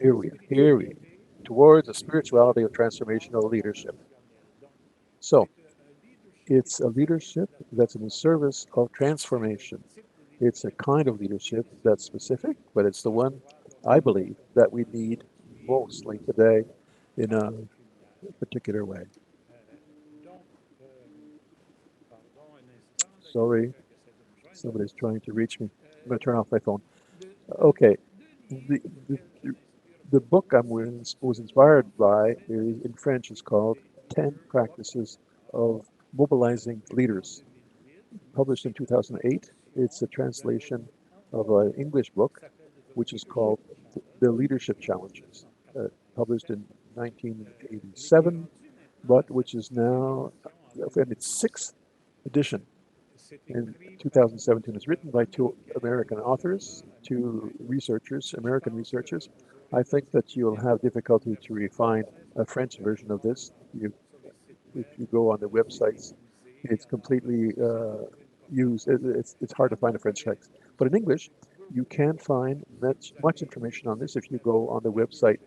Here we towards the spirituality of transformational leadership. So it's a leadership that's in the service of transformation. It's a kind of leadership that's specific, but it's the one I believe that we need mostly today in a particular way. Sorry, somebody's trying to reach me. I'm going to turn off my phone. Okay, the, the, the book was inspired by is, in French is called 10 Practices of Mobilizing Leaders, published in 2008. It's a translation of an English book, which is called The Leadership Challenges, published in 1987, but which is now in its sixth edition in 2017. It's written by two American authors, two researchers, American researchers. I think that you'll have difficulty to find a French version of this. If you go on the websites, it's completely used. It's hard to find a French text. But in English, you can find much information on this if you go on the website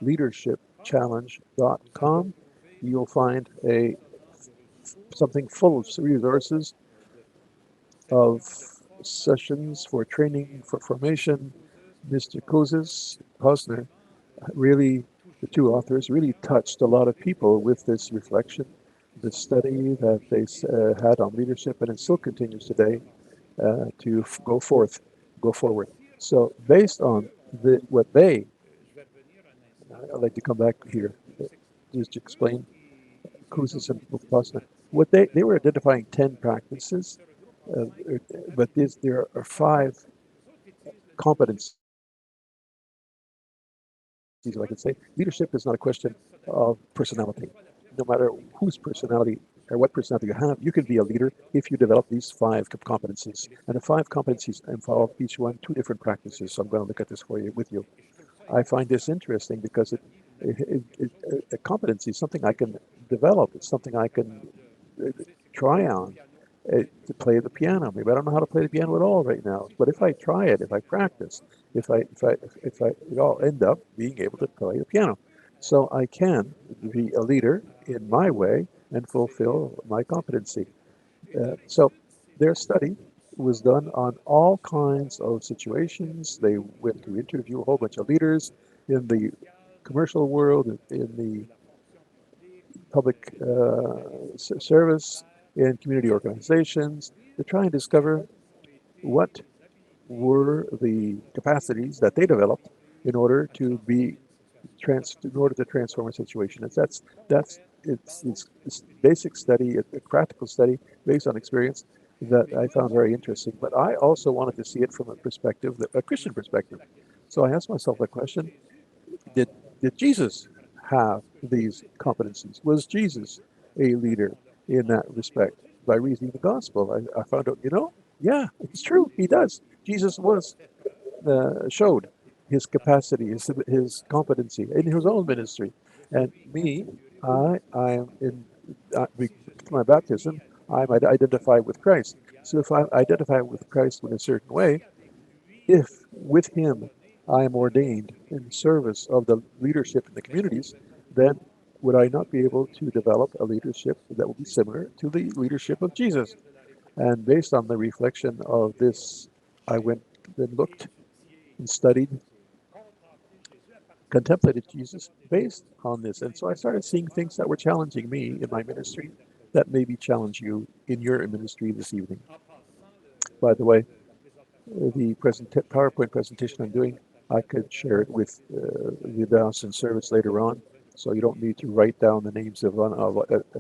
leadershipchallenge.com. You'll find a something full of resources of sessions for training, for formation. Mr. Hosner really, the two authors really touched a lot of people with this reflection, this study that they had on leadership, and it still continues today to go forward. So based on what I'd like to come back here just to explain Kouzes and Hosner, what they were identifying 10 practices, uh, but there are five competencies, if I could say. Leadership is not a question of personality. No matter whose personality or what personality you have, you can be a leader if you develop these five competencies. And the five competencies involve each one two different practices. So I'm going to look at this for you with you. I find this interesting because a competency is something I can develop. It's something I can uh, try on to play the piano. Maybe I don't know how to play the piano at all right now, but if I try it, if I practice, I'll end up being able to play the piano. So I can be a leader in my way and fulfill my competency. So their study was done on all kinds of situations. They went to interview a whole bunch of leaders in the commercial world, in the public service, in community organizations, to try and discover what were the capacities that they developed in order to in order to transform a situation. It's basic study, a practical study based on experience that I found very interesting. But I also wanted to see it from a perspective, a Christian perspective. So I asked myself the question: Did did Jesus have these competencies? Was Jesus a leader in that respect? By reading the gospel, I found out, yeah, it's true. He does. Jesus was showed his capacity, his competency in his own ministry. And me, I am in with my baptism, I'm identified with Christ. So if I identify with Christ in a certain way, if with him I am ordained in service of the leadership in the communities, then would I not be able to develop a leadership that will be similar to the leadership of Jesus? And based on the reflection of this, I went and looked and studied, contemplated Jesus based on this. And so I started seeing things that were challenging me in my ministry that maybe challenge you in your ministry this evening. By the way, the PowerPoint presentation I'm doing, I could share it with the Dawson service later on, so you don't need to write down the names of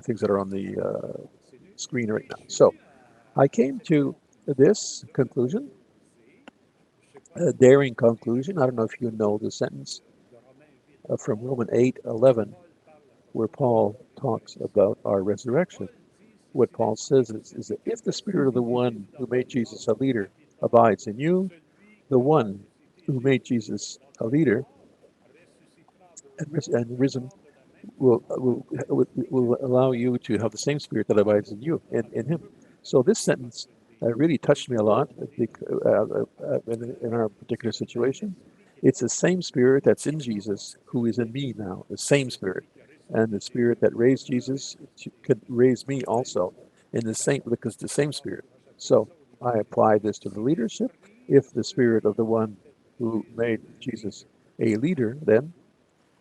things that are on the screen right now. So I came to this conclusion, a daring conclusion. I don't know if you know the sentence from Romans 8:11, where Paul talks about our resurrection. What Paul says is that if the spirit of the one who made Jesus a leader abides in you, the one who made Jesus a leader and risen will allow you to have the same spirit that abides in you, in him. So this sentence really touched me a lot in our particular situation. It's the same Spirit that's in Jesus who is in me now, the same Spirit. And the Spirit that raised Jesus could raise me also in the same, because the same Spirit. So I apply this to the leadership. If the Spirit of the one who made Jesus a leader, then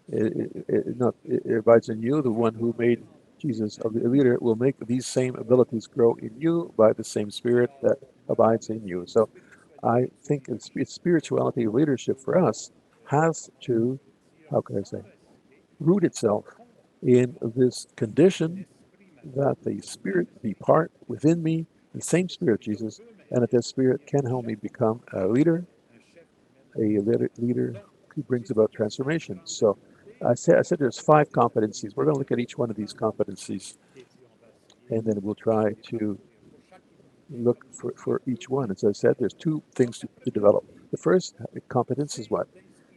it abides in you, the one who made Jesus a leader will make these same abilities grow in you by the same Spirit that abides in you. So I think spirituality leadership for us has to, how can I say, root itself in this condition that the Spirit be part within me, the same Spirit of Jesus, and that this Spirit can help me become a leader who brings about transformation. So I said there's 5 competencies. We're going to look at each one of these competencies, and then we'll try to look for each one. As I said, there's 2 things to develop. The first competence is what?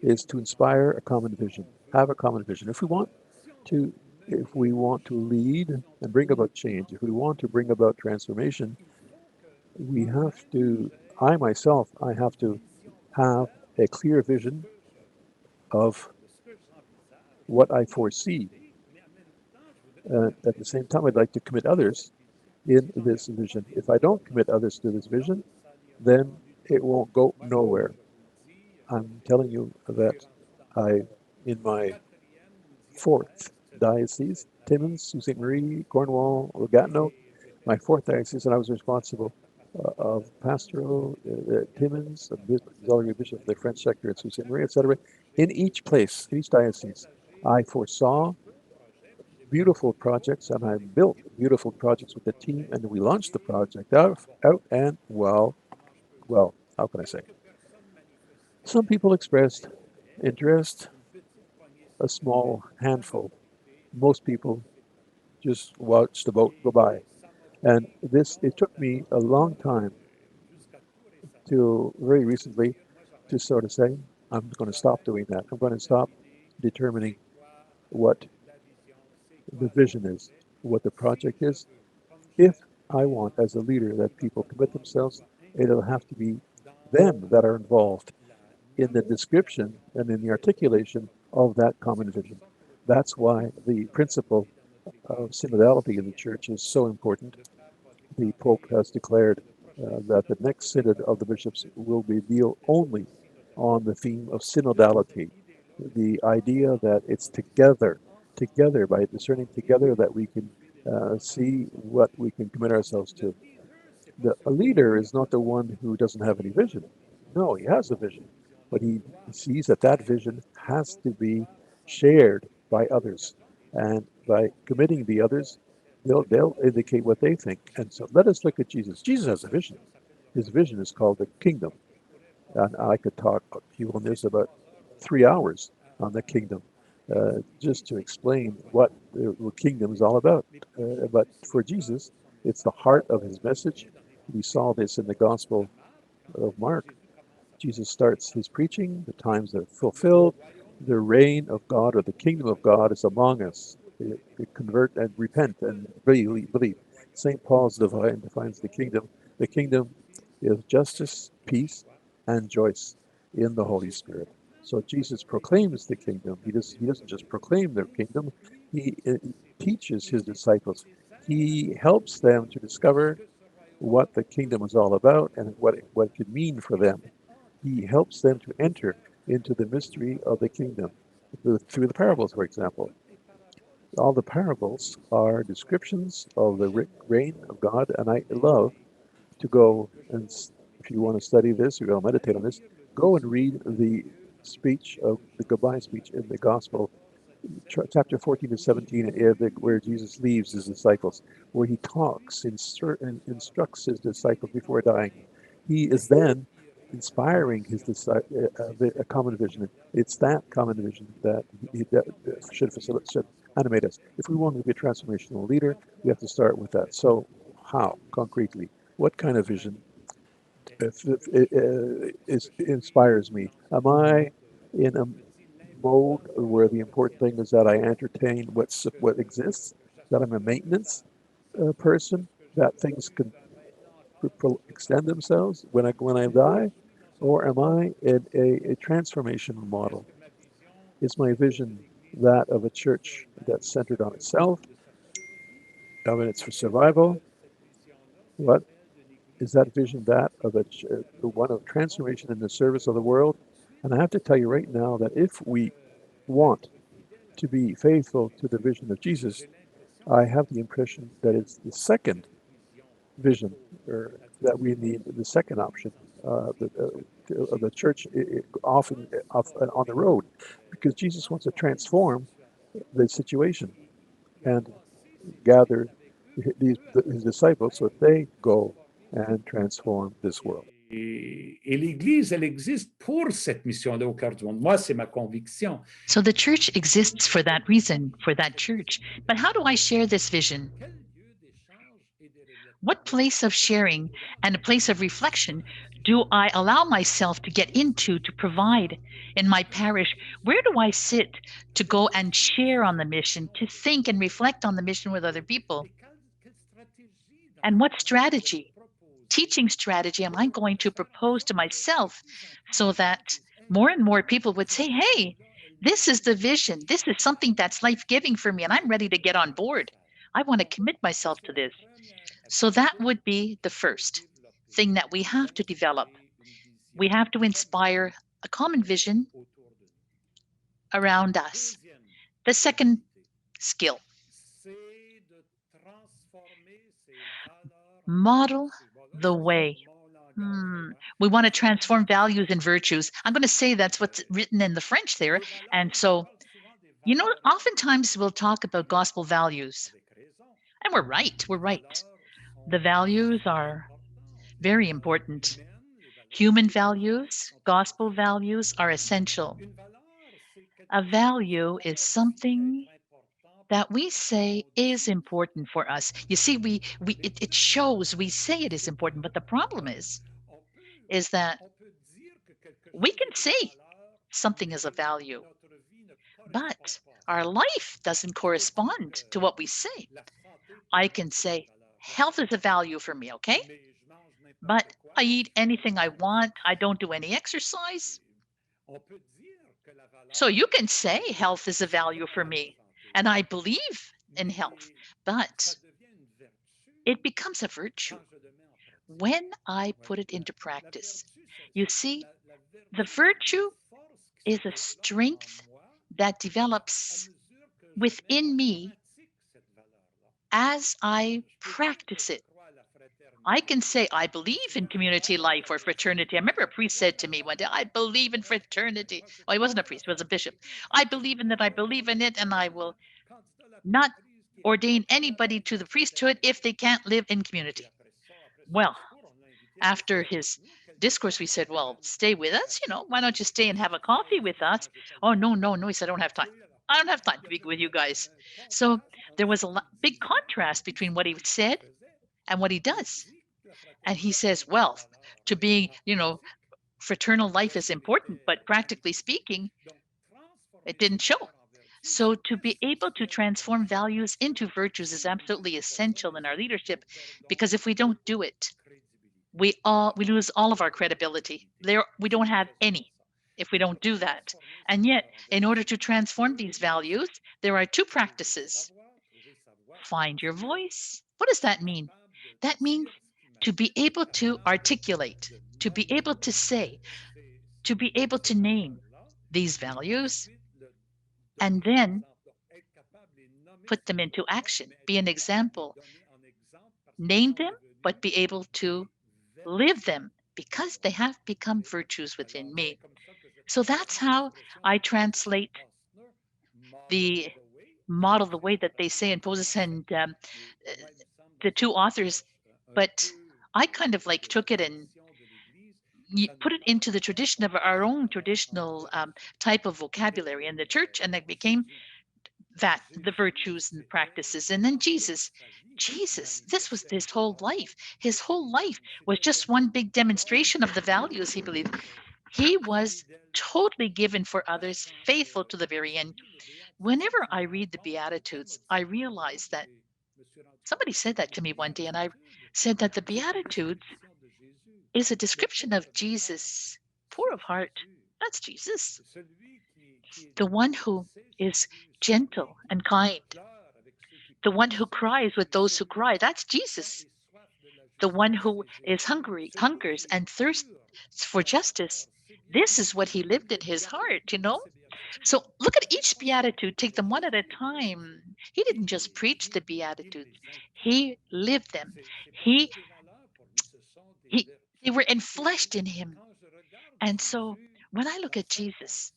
Is to inspire a common vision. Have a common vision. To, if we want to lead and bring about change, if we want to bring about transformation, we have to, I have to have a clear vision of what I foresee. At the same time, I'd like to commit others in this vision. If I don't commit others to this vision, then it won't go nowhere. I'm telling you that I, in my 4th diocese, Timmins, Sault Ste. Marie, Cornwall, Gatineau, my 4th diocese, and I was responsible of pastoral Timmins, auxiliary bishop, the French sector at Sault Ste. Marie, etc. In each place, in each diocese, I foresaw beautiful projects, and I built beautiful projects with the team, and we launched the project out and well, how can I say? Some people expressed interest, a small handful. Most people just watched the boat go by. And it took me a long time to very recently to sort of say, I'm going to stop doing that. I'm going to stop determining what the vision is, what the project is. If I want, as a leader, that people commit themselves, it'll have to be them that are involved in the description and in the articulation of that common vision. That's why the principle of synodality in the church is so important. The Pope has declared that the next synod of the bishops will be deal only on the theme of synodality, the idea that it's together, by discerning together, that we can see what we can commit ourselves to. A leader is not the one who doesn't have any vision. No, he has a vision, but he sees that that vision has to be shared by others, and by committing the others, they'll indicate what they think. And so let us look at Jesus. Jesus has a vision. His vision is called the kingdom, and I could talk to you on this about 3 hours on the kingdom, just to explain what the kingdom is all about. But for Jesus, it's the heart of his message. We saw this in the Gospel of Mark. Jesus starts his preaching, the times are fulfilled, the reign of God or the kingdom of God is among us. Convert and repent and believe. St. Paul's defines the kingdom. The kingdom is justice, peace, and joy in the Holy Spirit. So Jesus proclaims the kingdom. He doesn't just proclaim the kingdom, he teaches his disciples. He helps them to discover what the kingdom is all about and what it could mean for them. He helps them to enter into the mystery of the kingdom through the parables, for example. All the parables are descriptions of the reign of God, and I love to go and, if you want to study this, you're going to meditate on this, go and read the speech of the goodbye speech in the Gospel, chapter 14 to 17, where Jesus leaves his disciples, where he talks, instructs his disciples before dying. He is then inspiring his a common vision. It's that common vision that should animate us. If we want to be a transformational leader, we have to start with that. So, how concretely? What kind of vision inspires me? Am I in a mode where the important thing is that I entertain what exists, that I'm a maintenance person, that things can extend themselves when I die? Or am I in a transformational model? Is my vision that of a church that's centered on itself, of its for survival? What is that vision that of one of transformation in the service of the world? And I have to tell you right now that if we want to be faithful to the vision of Jesus, I have the impression that it's the second vision, or that we need the second option, of the church often on the road, because Jesus wants to transform the situation and gather his disciples so that they go and transform this world. Et l'Église, elle existe pour cette mission-là au cœur du monde. Moi, c'est ma conviction. So the church exists for that reason, for that church. But how do I share this vision? What place of sharing and a place of reflection do I allow myself to get into to provide in my parish? Where do I sit to go and share on the mission, to think and reflect on the mission with other people? And what strategy, teaching strategy, am I going to propose to myself so that more and more people would say, hey, this is the vision. This is something that's life-giving for me, and I'm ready to get on board. I want to commit myself to this. So that would be the first thing that we have to develop. We have to inspire a common vision around us. The second skill, model the way. We want to transform values and virtues. I'm going to say that's what's written in the French there. And so, oftentimes we'll talk about gospel values. And we're right. We're right. The values are very important. Human values, gospel values are essential. A value is something that we say is important for us. You see, it shows we say it is important, but the problem is that we can say something is a value, but our life doesn't correspond to what we say. I can say health is a value for me, okay? But I eat anything I want. I don't do any exercise. So you can say health is a value for me, and I believe in health, but it becomes a virtue when I put it into practice. You see, the virtue is a strength that develops within me as I practice it. I can say, I believe in community life or fraternity. I remember a priest said to me one day, I believe in fraternity. Well, he wasn't a priest, he was a bishop. I believe in that, I believe in it, and I will not ordain anybody to the priesthood if they can't live in community. Well, after his discourse, we said, well, stay with us, why don't you stay and have a coffee with us? Oh, no, no, no. He said, I don't have time. I don't have time to be with you guys. So there was a big contrast between what he said and what he does. And he says, well, to being, fraternal life is important, but practically speaking, it didn't show. So to be able to transform values into virtues is absolutely essential in our leadership, because if we don't do it, we lose all of our credibility. We don't have any if we don't do that. And yet, in order to transform these values, there are two practices. Find your voice. What does that mean? That means to be able to articulate, to be able to say, to be able to name these values, and then put them into action. Be an example. Name them, but be able to live them, because they have become virtues within me. So that's how I translate the model the way that they say in Moses and the two authors. But I kind of like took it and put it into the tradition of our own traditional type of vocabulary in the church, and it became that the virtues and the practices. And then Jesus, this was his whole life. His whole life was just one big demonstration of the values he believed. He was totally given for others, faithful to the very end. Whenever I read the Beatitudes, I realize that somebody said that to me one day, and I said that the Beatitudes is a description of Jesus poor of heart, that's Jesus. The one who is gentle and kind, the one who cries with those who cry, that's Jesus. The one who is hungers and thirsts for justice. This is what he lived in his heart, you know? So look at each beatitude, take them one at a time. He didn't just preach the beatitudes, he lived them. He he they were enfleshed in him. And so when I look at Jesus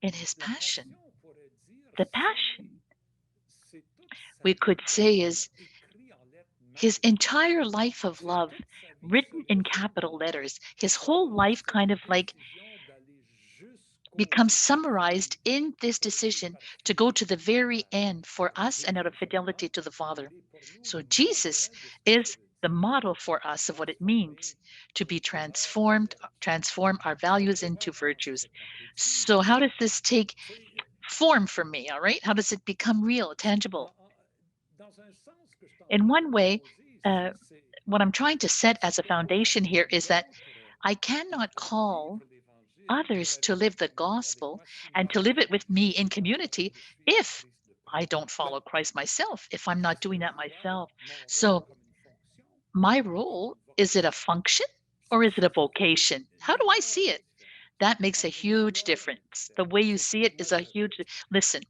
in his passion, the passion we could say is his entire life of love written in capital letters, his whole life kind of like becomes summarized in this decision to go to the very end for us and out of fidelity to the Father. So Jesus is the model for us of what it means to be transform our values into virtues. So how does this take form for me? All right. How does it become real, tangible? In one way, uh, what I'm trying to set as a foundation here is that I cannot call others to live the gospel and to live it with me in community if I don't follow Christ myself, if I'm not doing that myself. So my role, is it a function or is it a vocation? How do I see it? That makes a huge difference. The way you see it is a huge, listen,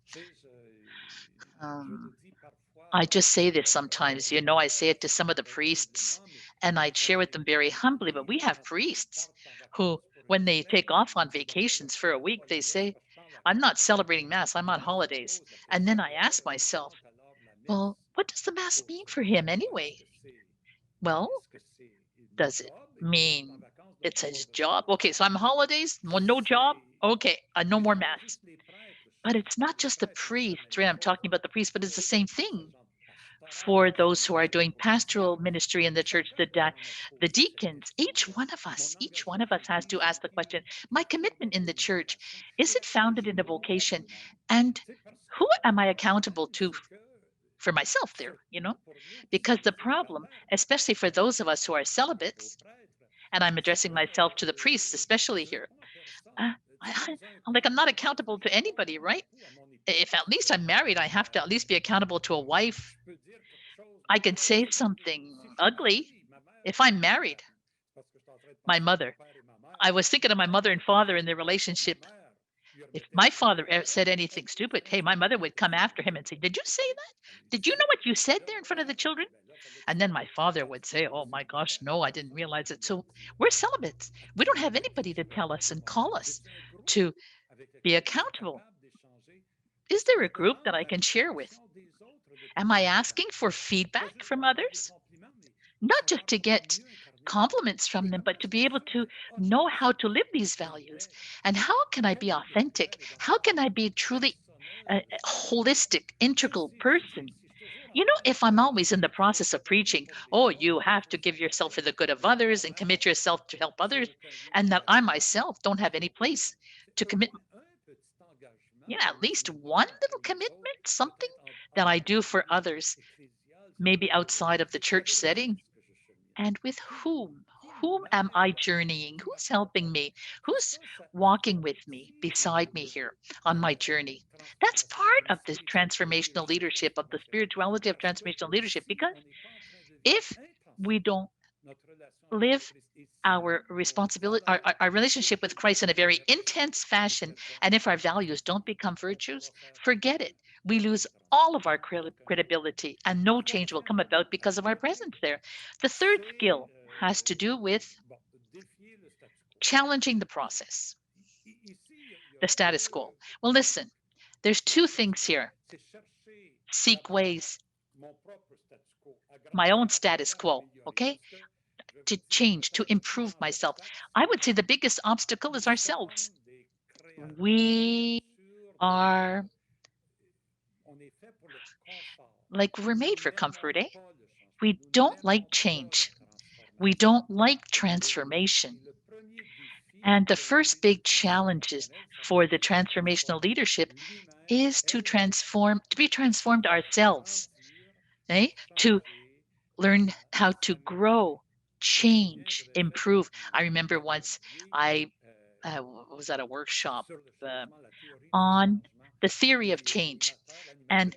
um, I just say this sometimes, you know, I say it to some of the priests and I'd share with them very humbly, but we have priests who, when they take off on vacations for a week, they say, I'm not celebrating Mass, I'm on holidays. And then I ask myself, well, what does the Mass mean for him anyway? Well, does it mean it's his job? Okay, so I'm holidays, well, no job. Okay, no more Mass. But it's not just the priest, right? I'm talking about the priest, but it's the same thing for those who are doing pastoral ministry in the church, the deacons, each one of us has to ask the question, my commitment in the church, is it founded in a vocation? And who am I accountable to for myself there, you know? Because the problem, especially for those of us who are celibates, and I'm addressing myself to the priests, especially here, uh, I'm like, I'm not accountable to anybody, right? If at least I'm married, I have to at least be accountable to a wife. I can say something ugly if I'm married. My mother. I was thinking of my mother and father in their relationship. If my father said anything stupid, hey, my mother would come after him and say, did you say that? Did you know what you said there in front of the children? And then my father would say, oh my gosh, no, I didn't realize it. So we're celibates. We don't have anybody to tell us and call us to be accountable. Is there a group that I can share with? Am I asking for feedback from others? Not just to get compliments from them, but to be able to know how to live these values. And how can I be authentic? How can I be truly a holistic, integral person? You know, if I'm always in the process of preaching, oh, you have to give yourself for the good of others and commit yourself to help others, and that I myself don't have any place to commit, yeah, at least one little commitment, something that I do for others, maybe outside of the church setting. And with whom? Whom am I journeying? Who's helping me? Who's walking with me, beside me here on my journey? That's part of this transformational leadership, of the spirituality of transformational leadership, because if we don't live our responsibility, our relationship with Christ in a very intense fashion, and if our values don't become virtues, forget it. We lose all of our credibility, and no change will come about because of our presence there. The third skill has to do with challenging the process, the status quo. Well, listen, there's two things here. Seek ways, my own status quo, okay? To change, to improve myself. I would say the biggest obstacle is ourselves. We are like we're made for comfort, eh? We don't like change. We don't like transformation. And the first big challenges for the transformational leadership is to be transformed ourselves, eh? To learn how to grow, change, improve. I remember once I was at a workshop on the theory of change. And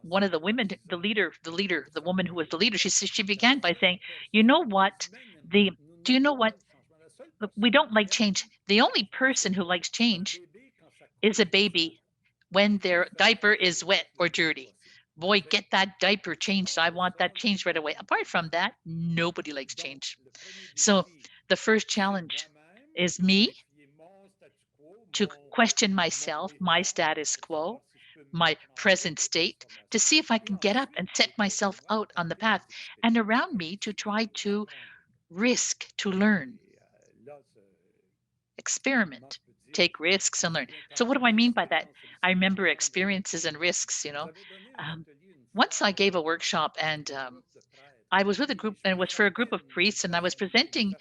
one of the women, the woman who was the leader, she began by saying, you know what? Do you know what? Look, we don't like change. The only person who likes change is a baby when their diaper is wet or dirty. Boy, get that diaper changed. I want that changed right away. Apart from that, nobody likes change. So the first challenge is me to question myself, my status quo, my present state, to see if I can get up and set myself out on the path, and around me to try to risk to learn, experiment, take risks and learn. So what do I mean by that? I remember experiences and risks, once I gave a workshop, and I was with a group, and it was for a group of priests, and I was presenting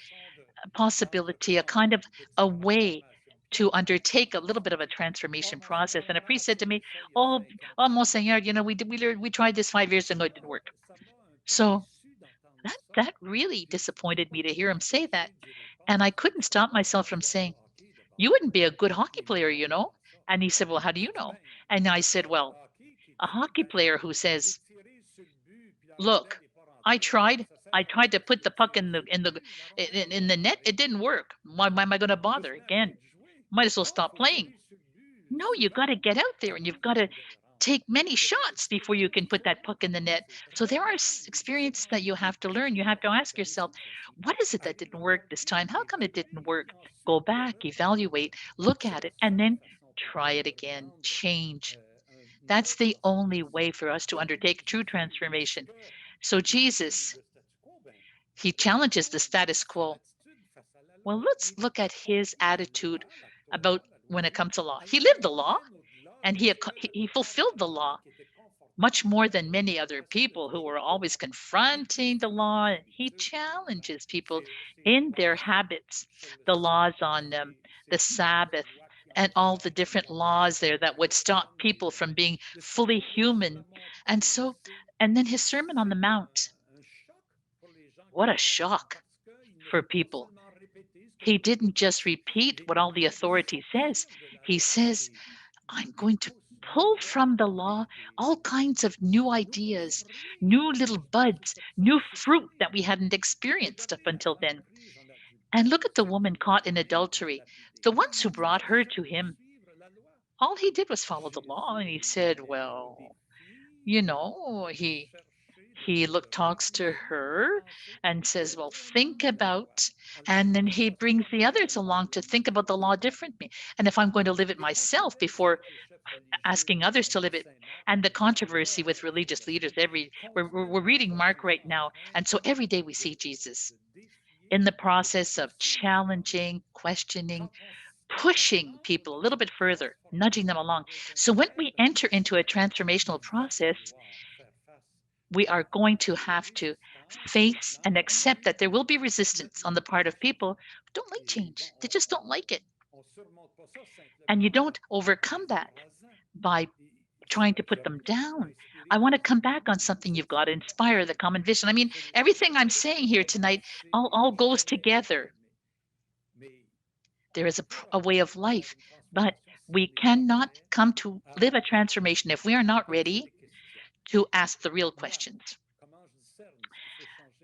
a possibility, a kind of a way to undertake a little bit of a transformation process. And a priest said to me, oh, Monseigneur, we tried this 5 years ago, it didn't work. So that really disappointed me to hear him say that. And I couldn't stop myself from saying, you wouldn't be a good hockey player, you know? And he said, well, how do you know? And I said, well, a hockey player who says, look, I tried to put the puck in the net. It didn't work. Why am I going to bother again? Might as well stop playing. No, you got to get out there and you've got to take many shots before you can put that puck in the net. So there are experiences that you have to learn. You have to ask yourself, what is it that didn't work this time? How come it didn't work? Go back, evaluate, look at it, and then try it again, change. That's the only way for us to undertake true transformation. So Jesus, he challenges the status quo. Well, let's look at his attitude about when it comes to law. He lived the law and he fulfilled the law much more than many other people who were always confronting the law. He challenges people in their habits, the laws on the Sabbath, and all the different laws there that would stop people from being fully human. And then his Sermon on the Mount, what a shock for people. He didn't just repeat what all the authority says. He says, I'm going to pull from the law all kinds of new ideas, new little buds, new fruit that we hadn't experienced up until then. And look at the woman caught in adultery. The ones who brought her to him, all he did was follow the law. And he said, well, he talks to her and says, well, think about, and then he brings the others along to think about the law differently. And if I'm going to live it myself before asking others to live it. And the controversy with religious leaders, we're reading Mark right now. And so every day we see Jesus in the process of challenging, questioning, pushing people a little bit further, nudging them along. So when we enter into a transformational process, we are going to have to face and accept that there will be resistance on the part of people who don't like change. They just don't like it. And you don't overcome that by trying to put them down. I want to come back on something. You've got to inspire the common vision. I mean, everything I'm saying here tonight all goes together. There is a way of life, but we cannot come to live a transformation if we are not ready to ask the real questions.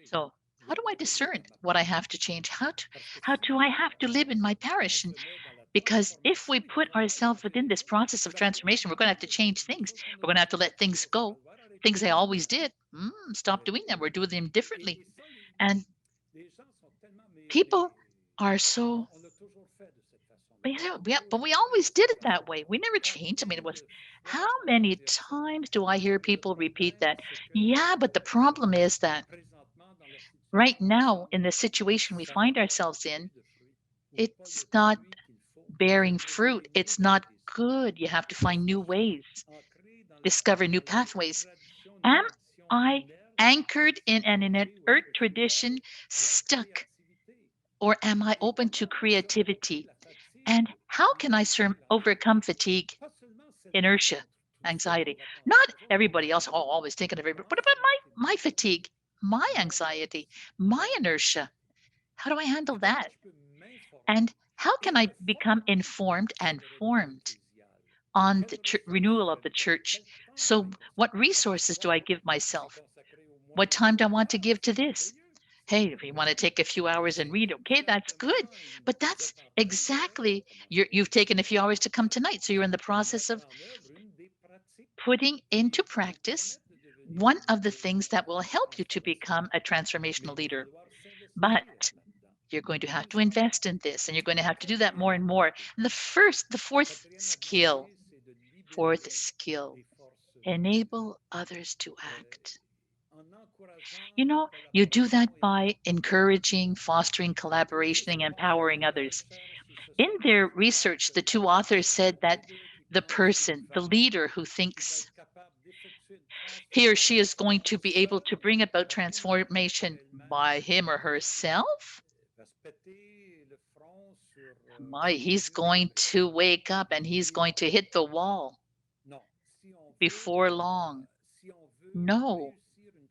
So how do I discern what I have to change? How do I have to live in my parish? And because if we put ourselves within this process of transformation, we're going to have to change things. We're going to have to let things go. Things I always did, stop doing them. We're doing them differently. And people are so, but we always did it that way. We never changed. I mean, how many times do I hear people repeat that? Yeah, but the problem is that right now in the situation we find ourselves in, it's not bearing fruit. It's not good. You have to find new ways, discover new pathways. Am I anchored in an inert tradition, stuck, or am I open to creativity? And how can I overcome fatigue, inertia, anxiety? Not everybody else, always thinking of everybody, but about my fatigue, my anxiety, my inertia. How do I handle that? And How can I become informed and formed on the renewal of the church? So what resources do I give myself? What time do I want to give to this? Hey, if you want to take a few hours and read, okay, that's good. But that's exactly, you've taken a few hours to come tonight. So you're in the process of putting into practice one of the things that will help you to become a transformational leader. But you're going to have to invest in this, and you're going to have to do that more and more. And the fourth skill, enable others to act. You know, you do that by encouraging, fostering collaboration, and empowering others. In their research, the two authors said that the leader who thinks he or she is going to be able to bring about transformation by him or herself, he's going to wake up and he's going to hit the wall before long. No,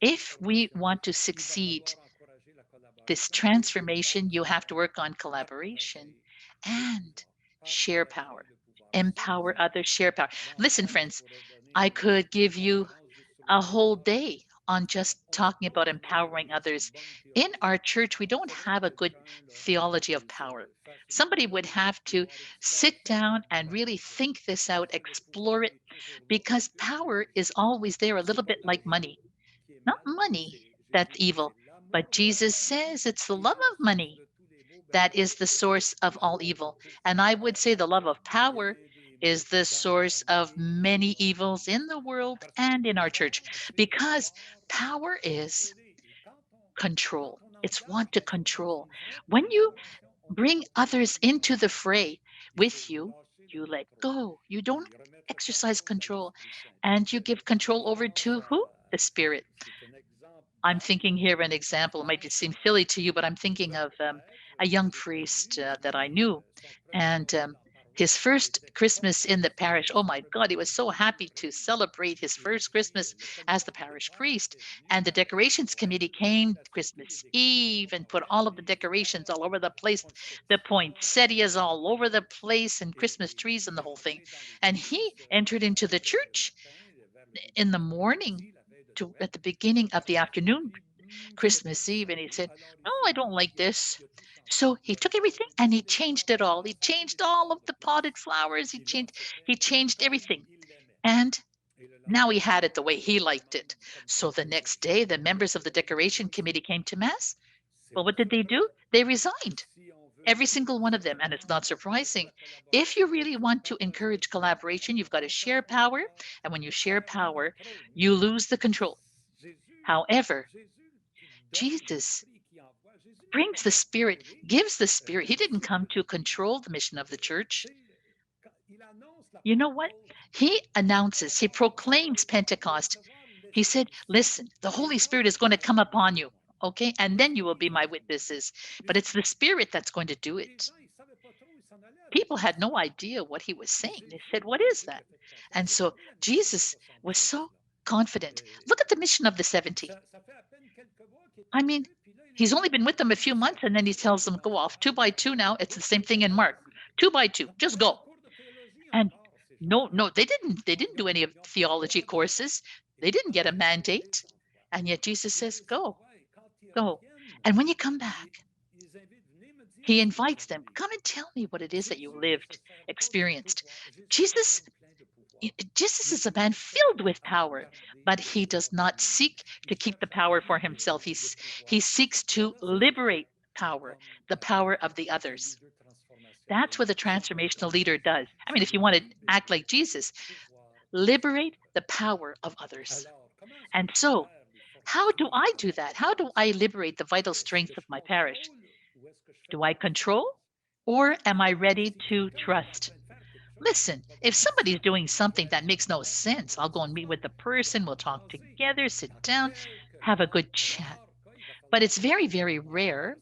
if we want to succeed this transformation, you have to work on collaboration and share power. Empower others, share power. Listen, friends, I could give you a whole day on just talking about empowering others. In our church, we don't have a good theology of power. Somebody would have to sit down and really think this out, explore it, because power is always there, a little bit like money. Not money that's evil, but Jesus says it's the love of money that is the source of all evil. And I would say the love of power is the source of many evils in the world and in our church, because power is control. It's want to control. When you bring others into the fray with you, you let go. You don't exercise control, and you give control over to who? The Spirit. I'm thinking here of an example. It might seem silly to you, but I'm thinking of a young priest that I knew, and his first Christmas in the parish. Oh my God, he was so happy to celebrate his first Christmas as the parish priest. And the decorations committee came Christmas Eve and put all of the decorations all over the place, the poinsettias all over the place, and Christmas trees and the whole thing. And he entered into the church in the morning at the beginning of the afternoon, Christmas Eve, and he said, "No, I don't like this." So he took everything and he changed it all. He changed all of the potted flowers. He changed everything. And now he had it the way he liked it. So the next day, the members of the decoration committee came to Mass. Well, what did they do? They resigned. Every single one of them. And it's not surprising. If you really want to encourage collaboration, you've got to share power. And when you share power, you lose the control. However, Jesus brings the Spirit, gives the Spirit. He didn't come to control the mission of the church. You know what? He announces, he proclaims Pentecost. He said, listen, the Holy Spirit is going to come upon you, okay? And then you will be my witnesses. But it's the Spirit that's going to do it. People had no idea what he was saying. They said, what is that? And so Jesus was so confident. Look at the mission of the 70. I mean, he's only been with them a few months, and then he tells them, go off 2 by 2 now. It's the same thing in Mark. 2 by 2, just go. And no, they didn't do any of theology courses. They didn't get a mandate. And yet Jesus says, go. And when you come back, he invites them, come and tell me what it is that you lived, experienced. Jesus is a man filled with power, but he does not seek to keep the power for himself. He seeks to liberate power, the power of the others. That's what the transformational leader does. I mean, if you want to act like Jesus, liberate the power of others. And so, how do I do that? How do I liberate the vital strengths of my parish? Do I control, or am I ready to trust? Listen, if somebody's doing something that makes no sense, I'll go and meet with the person. We'll talk together, sit down, have a good chat. But it's very, very rare.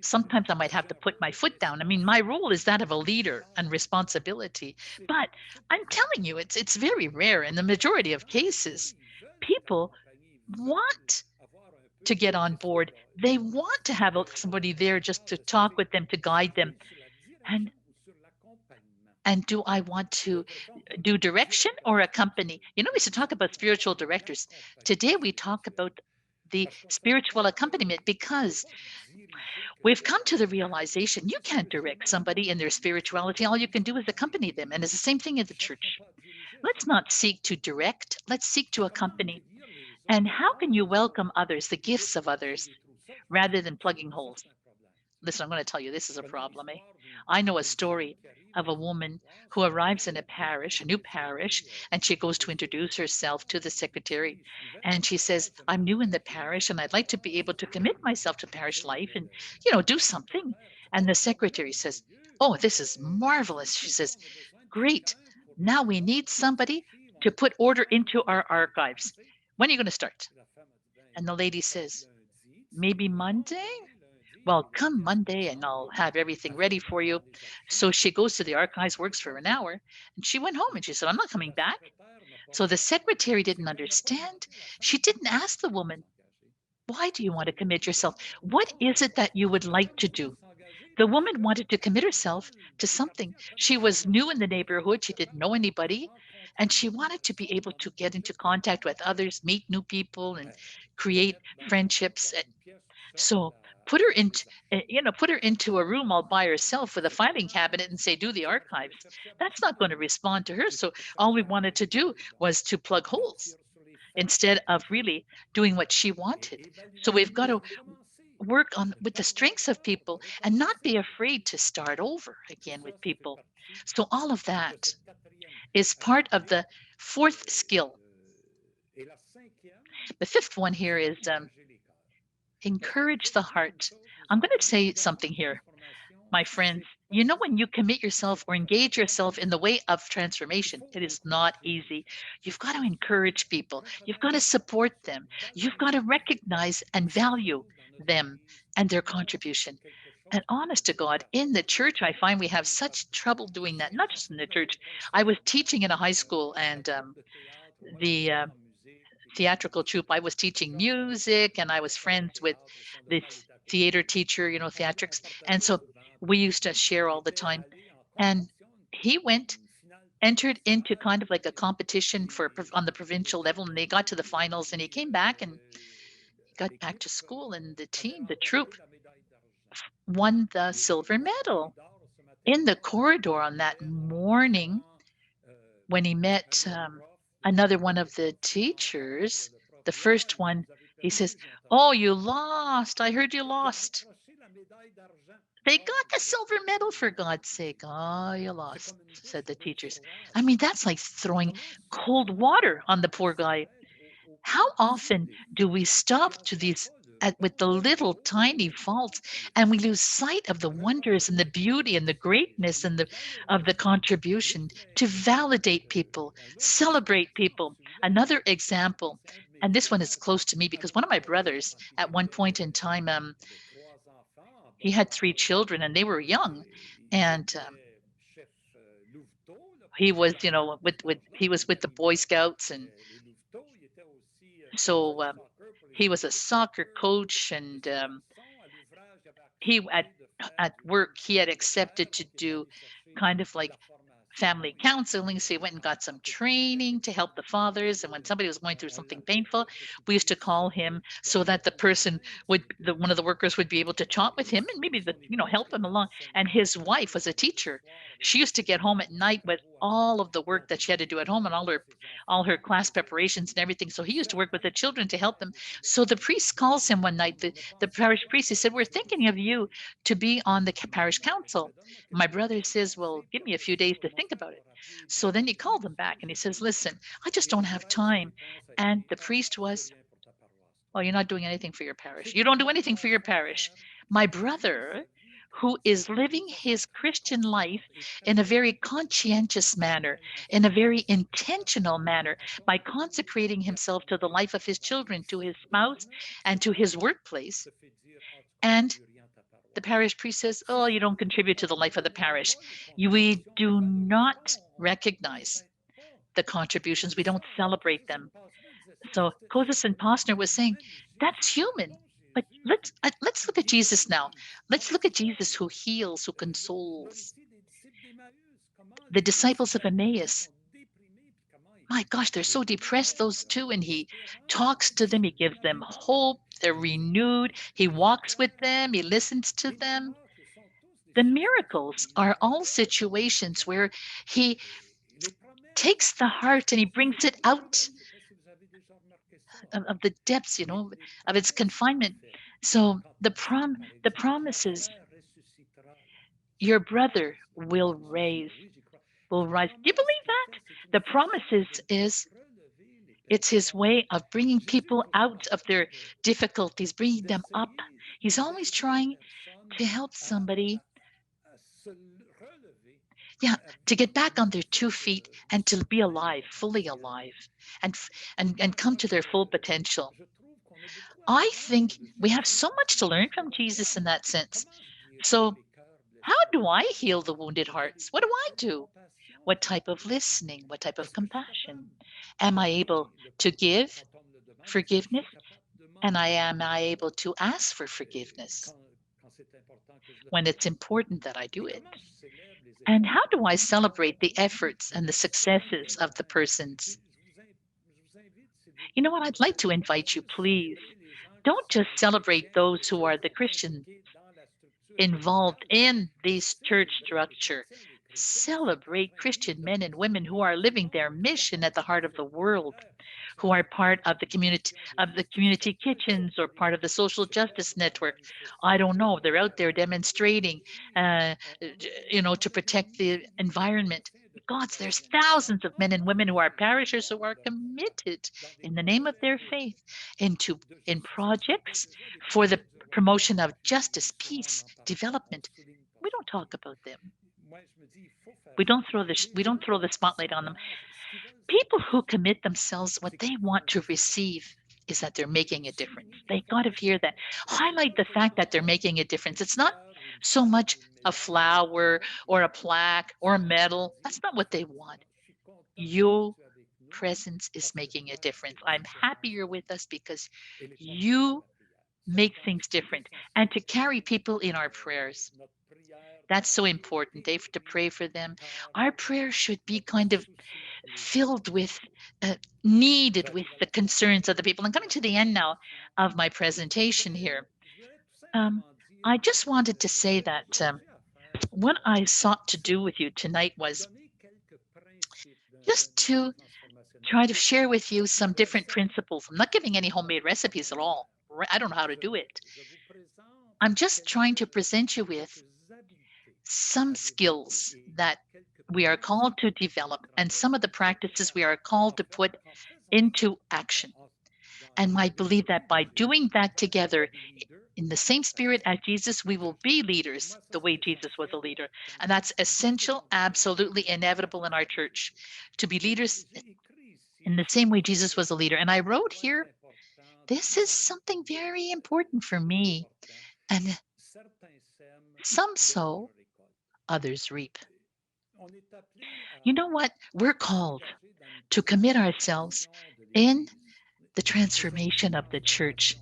Sometimes I might have to put my foot down. I mean, my role is that of a leader and responsibility. But I'm telling you, it's very rare. In the majority of cases, people want to get on board. They want to have somebody there just to talk with them, to guide them. And and do I want to do direction or accompany? You know, we should talk about spiritual directors. Today we talk about the spiritual accompaniment because we've come to the realization you can't direct somebody in their spirituality. All you can do is accompany them. And it's the same thing in the church. Let's not seek to direct, let's seek to accompany. And how can you welcome others, the gifts of others, rather than plugging holes? Listen, I'm going to tell you, this is a problem. I know a story of a woman who arrives in a parish, a new parish, and she goes to introduce herself to the secretary. And she says, I'm new in the parish and I'd like to be able to commit myself to parish life and, do something. And the secretary says, oh, this is marvelous. She says, great. Now we need somebody to put order into our archives. When are you going to start? And the lady says, maybe Monday? Well, come Monday and I'll have everything ready for you. So she goes to the archives, works for an hour, and she went home and she said, I'm not coming back. So the secretary didn't understand. She didn't ask the woman, why do you want to commit yourself? What is it that you would like to do? The woman wanted to commit herself to something. She was new in the neighborhood. She didn't know anybody. And she wanted to be able to get into contact with others, meet new people, and create friendships. So put her into, put her into a room all by herself with a filing cabinet and say, do the archives. That's not going to respond to her. So all we wanted to do was to plug holes instead of really doing what she wanted. So we've got to work on with the strengths of people and not be afraid to start over again with people. So all of that is part of the fourth skill. The fifth one here is encourage the heart. I'm going to say something here, my friends. You know, when you commit yourself or engage yourself in the way of transformation, it is not easy. You've got to encourage people. You've got to support them. You've got to recognize and value them and their contribution. And honest to God, in the church, I find we have such trouble doing that, not just in the church. I was teaching in a high school and the theatrical troupe. I was teaching music and I was friends with this theater teacher, theatrics. And so we used to share all the time. And he entered into kind of like a competition on the provincial level, and they got to the finals and he came back and got back to school, and the troupe won the silver medal. In the corridor on that morning, when he met another one of the teachers, the first one, he says, oh, you lost. I heard you lost. They got the silver medal, for God's sake. Oh, you lost, said the teachers. I mean, that's like throwing cold water on the poor guy. How often do we stop to these with the little tiny faults, and we lose sight of the wonders and the beauty and the greatness and of the contribution to validate people, celebrate people? Another example, and this one is close to me because one of my brothers at one point in time, he had 3 children and they were young, and he was, he was with the Boy Scouts, and so he was a soccer coach, and he at work he had accepted to do kind of like family counseling. So he went and got some training to help the fathers. And when somebody was going through something painful, we used to call him so that the person one of the workers would be able to chat with him and maybe help him along. And his wife was a teacher. She used to get home at night with all of the work that she had to do at home and all her class preparations and everything. So he used to work with the children to help them. So the priest calls him one night, the parish priest. He said, we're thinking of you to be on the parish council. My brother says, well, give me a few days to think about it. So then he called him back and he says, listen, I just don't have time. And the priest was, well, you're not doing anything for your parish. You don't do anything for your parish. My brother, who is living his Christian life in a very conscientious manner, in a very intentional manner, by consecrating himself to the life of his children, to his spouse, and to his workplace. And the parish priest says, oh, you don't contribute to the life of the parish. We do not recognize the contributions. We don't celebrate them. So Kosis and Posner was saying, that's human. But let's look at Jesus now. Let's look at Jesus who heals, who consoles. The disciples of Emmaus, my gosh, they're so depressed, those two, and he talks to them, he gives them hope, they're renewed, he walks with them, he listens to them. The miracles are all situations where he takes the heart and he brings it out of the depths, of its confinement. So the promises, your brother will rise. Do you believe that? The promises is it's his way of bringing people out of their difficulties, bringing them up. He's always trying to help somebody, yeah, to get back on their 2 feet and to be alive, fully alive, and and come to their full potential. I think we have so much to learn from Jesus in that sense. So, how do I heal the wounded hearts? What do I do? What type of listening? What type of compassion? Am I able to give forgiveness? And am I able to ask for forgiveness when it's important that I do it? And how do I celebrate the efforts and the successes of the persons? You know what? I'd like to invite you, please. Don't just celebrate those who are the Christians involved in this church structure. Celebrate Christian men and women who are living their mission at the heart of the world, who are part of the community kitchens or part of the social justice network. I don't know. They're out there demonstrating, uh, to protect the environment. Gods, there's thousands of men and women who are parishers who are committed in the name of their faith in projects for the promotion of justice, peace, development. We don't talk about them. We don't throw the spotlight on them. People who commit themselves, what they want to receive is that they're making a difference. They got to hear that. Highlight the fact that they're making a difference. It's not so much a flower or a plaque or a medal. That's not what they want. Your presence is making a difference. I'm happy you're with us because you make things different, and to carry people in our prayers. That's so important, Dave, to pray for them. Our prayer should be kind of filled with, needed with the concerns of the people. I'm coming to the end now of my presentation here. I just wanted to say that what I sought to do with you tonight was just to try to share with you some different principles. I'm not giving any homemade recipes at all. I don't know how to do it. I'm just trying to present you with some skills that we are called to develop and some of the practices we are called to put into action. And I believe that by doing that together in the same spirit as Jesus, we will be leaders the way Jesus was a leader. And that's essential, absolutely inevitable in our church, to be leaders in the same way Jesus was a leader. And I wrote here, this is something very important for me. And some sow, others reap. You know what? We're called to commit ourselves in the transformation of the church.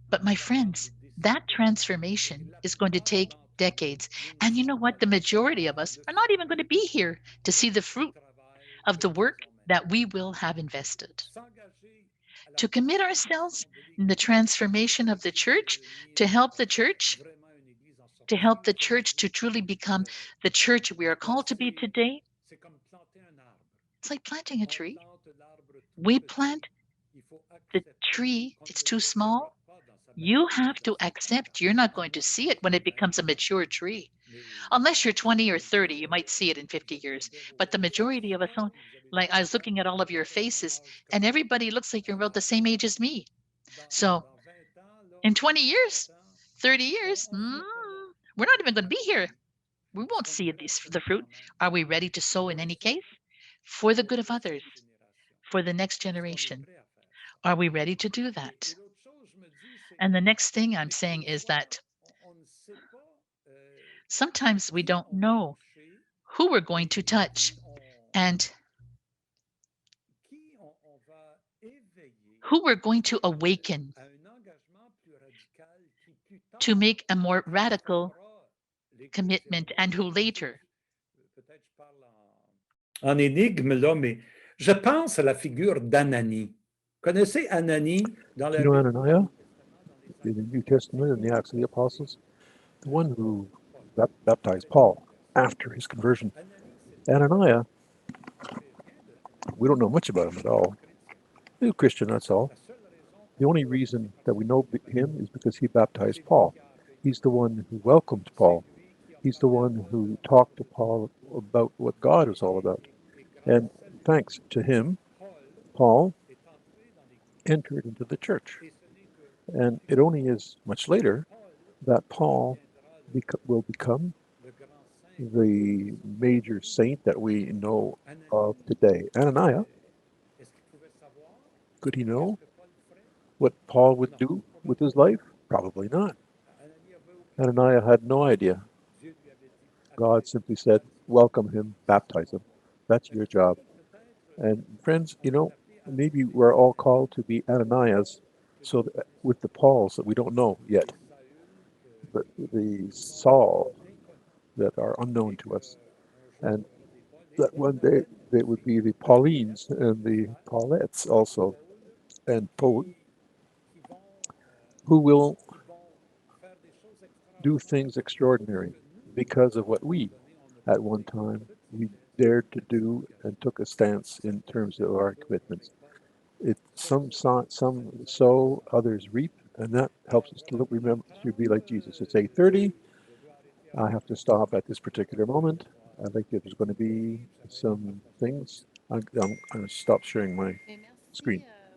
But my friends, that transformation is going to take decades. And you know what? The majority of us are not even going to be here to see the fruit of the work that we will have invested. To commit ourselves in the transformation of the church, to help the church, to help the church to truly become the church we are called to be today. It's like planting a tree. We plant the tree, it's too small. You have to accept you're not going to see it when it becomes a mature tree. Unless you're 20 or 30, you might see it in 50 years. But the majority of us don't. Like I was looking at all of your faces, and everybody looks like you're about the same age as me. So in 20 years, 30 years, we're not even going to be here. We won't see the fruit. Are we ready to sow in any case? For the good of others, for the next generation. Are we ready to do that? And the next thing I'm saying is that sometimes we don't know who we're going to touch and who we're going to awaken to make a more radical commitment and who later. En énigme, là, mais je pense à la figure d'Ananie. Connaissez Ananie dans Do la you know Bible? Ananias in the New Testament in the Acts of the Apostles? The one who baptized Paul after his conversion. Ananias, we don't know much about him at all. He's a Christian, that's all. The only reason that we know him is because he baptized Paul. He's the one who welcomed Paul. He's the one who talked to Paul about what God is all about. And thanks to him, Paul entered into the church. And it only is much later that Paul will become the major saint that we know of today. Ananias, could he know what Paul would do with his life? Probably not. Ananias had no idea. God simply said, welcome him, baptize him. That's your job. And friends, maybe we're all called to be Ananias, so that with the Pauls that we don't know yet, but the Saul that are unknown to us. And that one day they would be the Paulines and the Paulettes also, and Paul, who will do things extraordinary because of what we, at one time, we dared to do and took a stance in terms of our commitments. Some sow, others reap, and that helps us to remember to be like Jesus. It's 8:30. I have to stop at this particular moment. I think there's going to be some things. I'm going to stop sharing my screen.